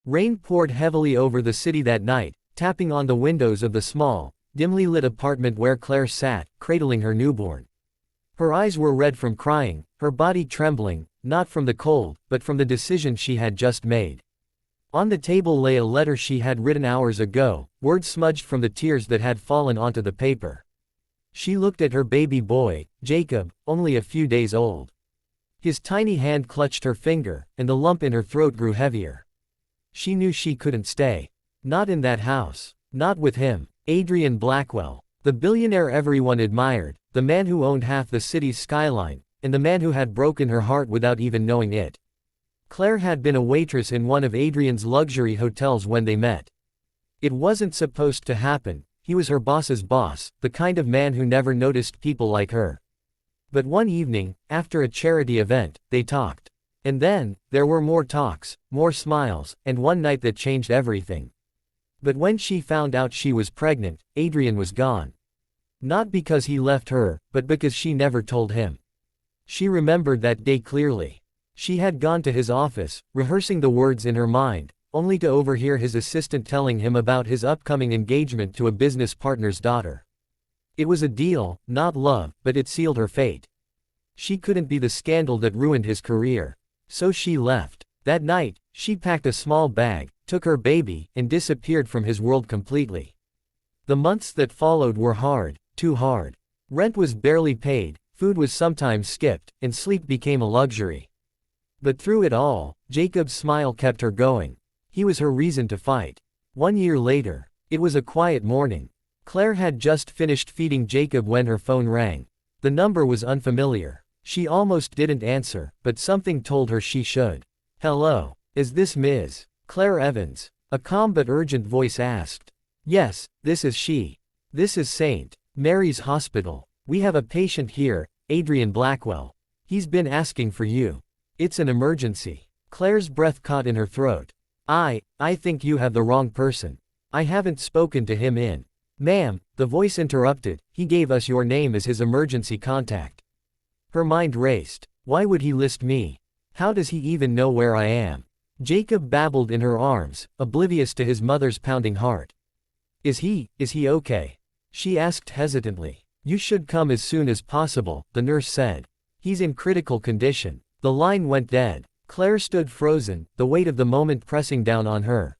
Rain poured heavily over the city that night, tapping on the windows of the small, dimly lit apartment where Claire sat, cradling her newborn. Her eyes were red from crying, her body trembling, not from the cold, but from the decision she had just made. On the table lay a letter she had written hours ago, words smudged from the tears that had fallen onto the paper. She looked at her baby boy, Jacob, only a few days old. His tiny hand clutched her finger, and the lump in her throat grew heavier. She knew she couldn't stay. Not in that house. Not with him. Adrian Blackwell. The billionaire everyone admired, the man who owned half the city's skyline, and the man who had broken her heart without even knowing it. Claire had been a waitress in one of Adrian's luxury hotels when they met. It wasn't supposed to happen, he was her boss's boss, the kind of man who never noticed people like her. But one evening, after a charity event, they talked. And then, there were more talks, more smiles, and one night that changed everything. But when she found out she was pregnant, Adrian was gone. Not because he left her, but because she never told him. She remembered that day clearly. She had gone to his office, rehearsing the words in her mind, only to overhear his assistant telling him about his upcoming engagement to a business partner's daughter. It was a deal, not love, but it sealed her fate. She couldn't be the scandal that ruined his career. So she left. That night, she packed a small bag, took her baby, and disappeared from his world completely. The months that followed were hard, too hard. Rent was barely paid, food was sometimes skipped, and sleep became a luxury. But through it all, Jacob's smile kept her going. He was her reason to fight. 1 year later, it was a quiet morning. Claire had just finished feeding Jacob when her phone rang. The number was unfamiliar. She almost didn't answer, but something told her she should. "Hello, is this Ms. Claire Evans?" A calm but urgent voice asked. "Yes, this is she. This is St. Mary's Hospital. We have a patient here, Adrian Blackwell. He's been asking for you. It's an emergency." Claire's breath caught in her throat. I think you have the wrong person. I haven't spoken to him in." "Ma'am," the voice interrupted, "he gave us your name as his emergency contact." Her mind raced. Why would he list me? How does he even know where I am? Jacob babbled in her arms, oblivious to his mother's pounding heart. Is he okay?" she asked hesitantly. "You should come as soon as possible," the nurse said. "He's in critical condition." The line went dead. Claire stood frozen, the weight of the moment pressing down on her.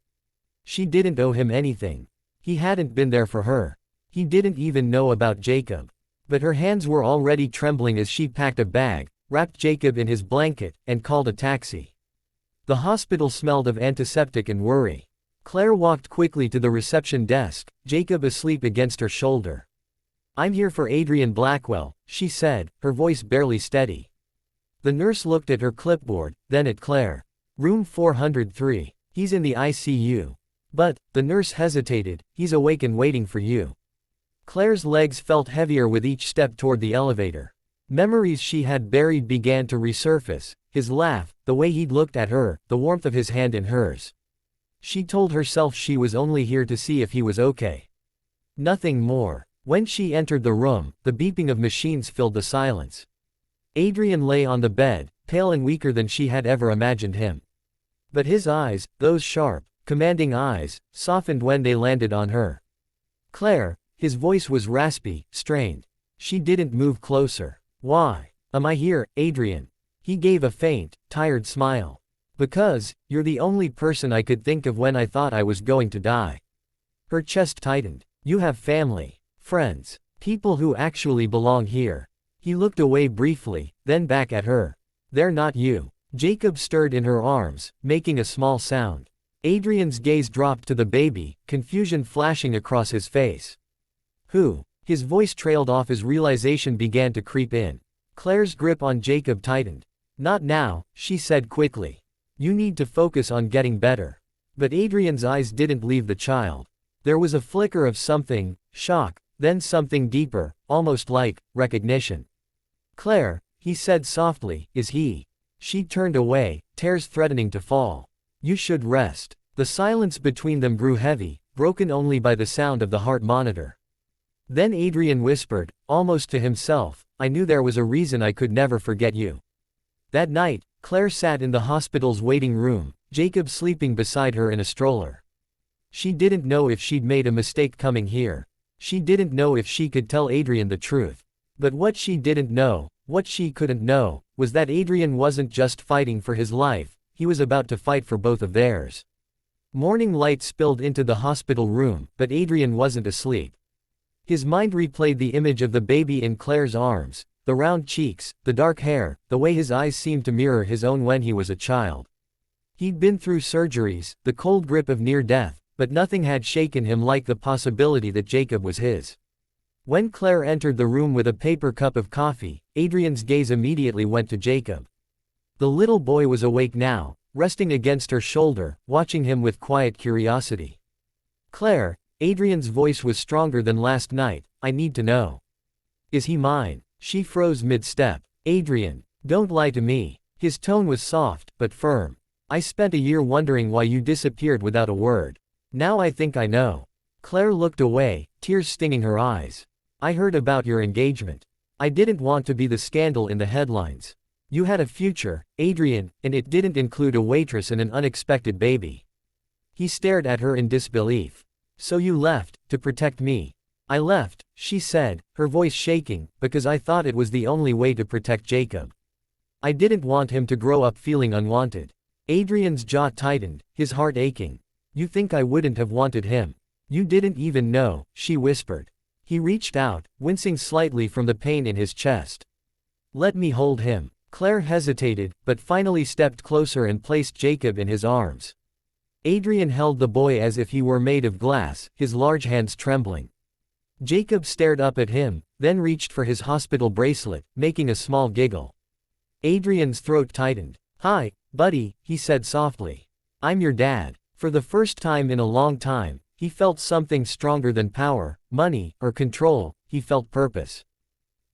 She didn't owe him anything. He hadn't been there for her. He didn't even know about Jacob. But her hands were already trembling as she packed a bag, wrapped Jacob in his blanket, and called a taxi. The hospital smelled of antiseptic and worry. Claire walked quickly to the reception desk, Jacob asleep against her shoulder. "I'm here for Adrian Blackwell," she said, her voice barely steady. The nurse looked at her clipboard, then at Claire. "Room 403. He's in the ICU. But," the nurse hesitated, "he's awake and waiting for you." Claire's legs felt heavier with each step toward the elevator. Memories she had buried began to resurface, his laugh, the way he'd looked at her, the warmth of his hand in hers. She told herself she was only here to see if he was okay. Nothing more. When she entered the room, the beeping of machines filled the silence. Adrian lay on the bed, pale and weaker than she had ever imagined him. But his eyes, those sharp, commanding eyes, softened when they landed on her. "Claire," his voice was raspy, strained. She didn't move closer. "Why am I here, Adrian?" He gave a faint, tired smile. "Because you're the only person I could think of when I thought I was going to die." Her chest tightened. "You have family, friends, people who actually belong here." He looked away briefly, then back at her. "They're not you." Jacob stirred in her arms, making a small sound. Adrian's gaze dropped to the baby, confusion flashing across his face. "Who?" His voice trailed off as realization began to creep in. Claire's grip on Jacob tightened. "Not now," she said quickly. "You need to focus on getting better." But Adrian's eyes didn't leave the child. There was a flicker of something, shock, then something deeper, almost like recognition. "Claire," he said softly, "is he?" She turned away, tears threatening to fall. "You should rest." The silence between them grew heavy, broken only by the sound of the heart monitor. Then Adrian whispered, almost to himself, "I knew there was a reason I could never forget you." That night, Claire sat in the hospital's waiting room, Jacob sleeping beside her in a stroller. She didn't know if she'd made a mistake coming here. She didn't know if she could tell Adrian the truth. But what she didn't know, what she couldn't know, was that Adrian wasn't just fighting for his life, he was about to fight for both of theirs. Morning light spilled into the hospital room, but Adrian wasn't asleep. His mind replayed the image of the baby in Claire's arms, the round cheeks, the dark hair, the way his eyes seemed to mirror his own when he was a child. He'd been through surgeries, the cold grip of near death, but nothing had shaken him like the possibility that Jacob was his. When Claire entered the room with a paper cup of coffee, Adrian's gaze immediately went to Jacob. The little boy was awake now, resting against her shoulder, watching him with quiet curiosity. "Claire," Adrian's voice was stronger than last night, "I need to know. Is he mine?" She froze mid-step. "Adrian, don't lie to me." His tone was soft, but firm. "I spent a year wondering why you disappeared without a word. Now I think I know." Claire looked away, tears stinging her eyes. "I heard about your engagement. I didn't want to be the scandal in the headlines. You had a future, Adrian, and it didn't include a waitress and an unexpected baby." He stared at her in disbelief. "So you left, to protect me?" "I left," she said, her voice shaking, "because I thought it was the only way to protect Jacob. I didn't want him to grow up feeling unwanted." Adrian's jaw tightened, his heart aching. "You think I wouldn't have wanted him? You didn't even know," she whispered. He reached out, wincing slightly from the pain in his chest. "Let me hold him." Claire hesitated, but finally stepped closer and placed Jacob in his arms. Adrian held the boy as if he were made of glass, his large hands trembling. Jacob stared up at him, then reached for his hospital bracelet, making a small giggle. Adrian's throat tightened. "Hi, buddy," he said softly. "I'm your dad." For the first time in a long time, he felt something stronger than power, money, or control. He felt purpose.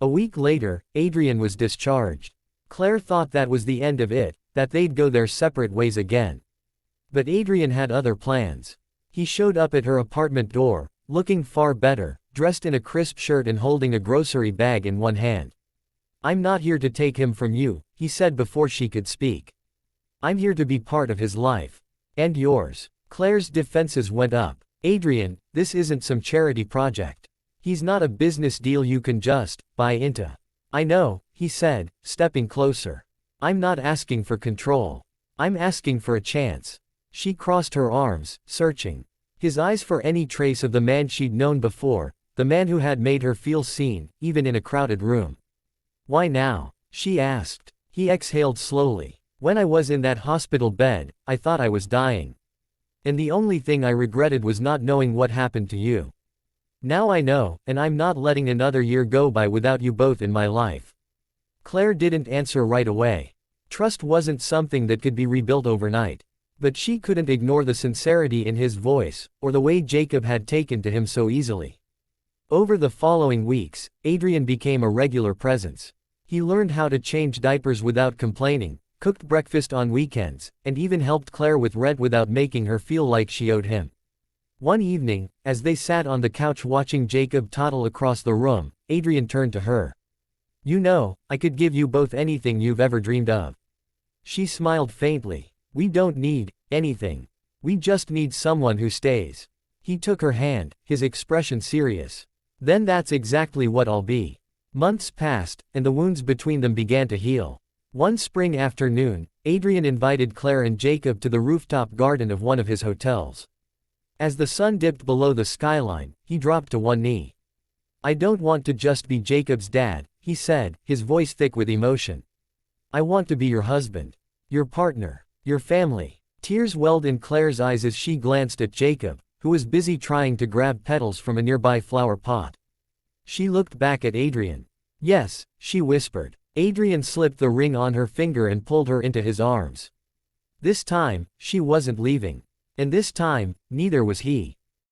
A week later, Adrian was discharged. Claire thought that was the end of it, that they'd go their separate ways again. But Adrian had other plans. He showed up at her apartment door, looking far better, dressed in a crisp shirt and holding a grocery bag in one hand. "I'm not here to take him from you," he said before she could speak. "I'm here to be part of his life. And yours." Claire's defenses went up. "Adrian, this isn't some charity project. He's not a business deal you can just buy into." "I know," he said, stepping closer. "I'm not asking for control. I'm asking for a chance." She crossed her arms, searching his eyes for any trace of the man she'd known before, the man who had made her feel seen, even in a crowded room. "Why now?" she asked. He exhaled slowly. "When I was in that hospital bed, I thought I was dying. And the only thing I regretted was not knowing what happened to you. Now I know, and I'm not letting another year go by without you both in my life." Claire didn't answer right away. Trust wasn't something that could be rebuilt overnight. But she couldn't ignore the sincerity in his voice, or the way Jacob had taken to him so easily. Over the following weeks, Adrian became a regular presence. He learned how to change diapers without complaining, cooked breakfast on weekends, and even helped Claire with rent without making her feel like she owed him. One evening, as they sat on the couch watching Jacob toddle across the room, Adrian turned to her. "You know, I could give you both anything you've ever dreamed of." She smiled faintly. "We don't need anything. We just need someone who stays." He took her hand, his expression serious. "Then that's exactly what I'll be." Months passed, and the wounds between them began to heal. One spring afternoon, Adrian invited Claire and Jacob to the rooftop garden of one of his hotels. As the sun dipped below the skyline, he dropped to one knee. "I don't want to just be Jacob's dad," he said, his voice thick with emotion. "I want to be your husband. Your partner. Your family." Tears welled in Claire's eyes as she glanced at Jacob, who was busy trying to grab petals from a nearby flower pot. She looked back at Adrian. "Yes," she whispered. Adrian slipped the ring on her finger and pulled her into his arms. This time, she wasn't leaving. And this time, neither was he.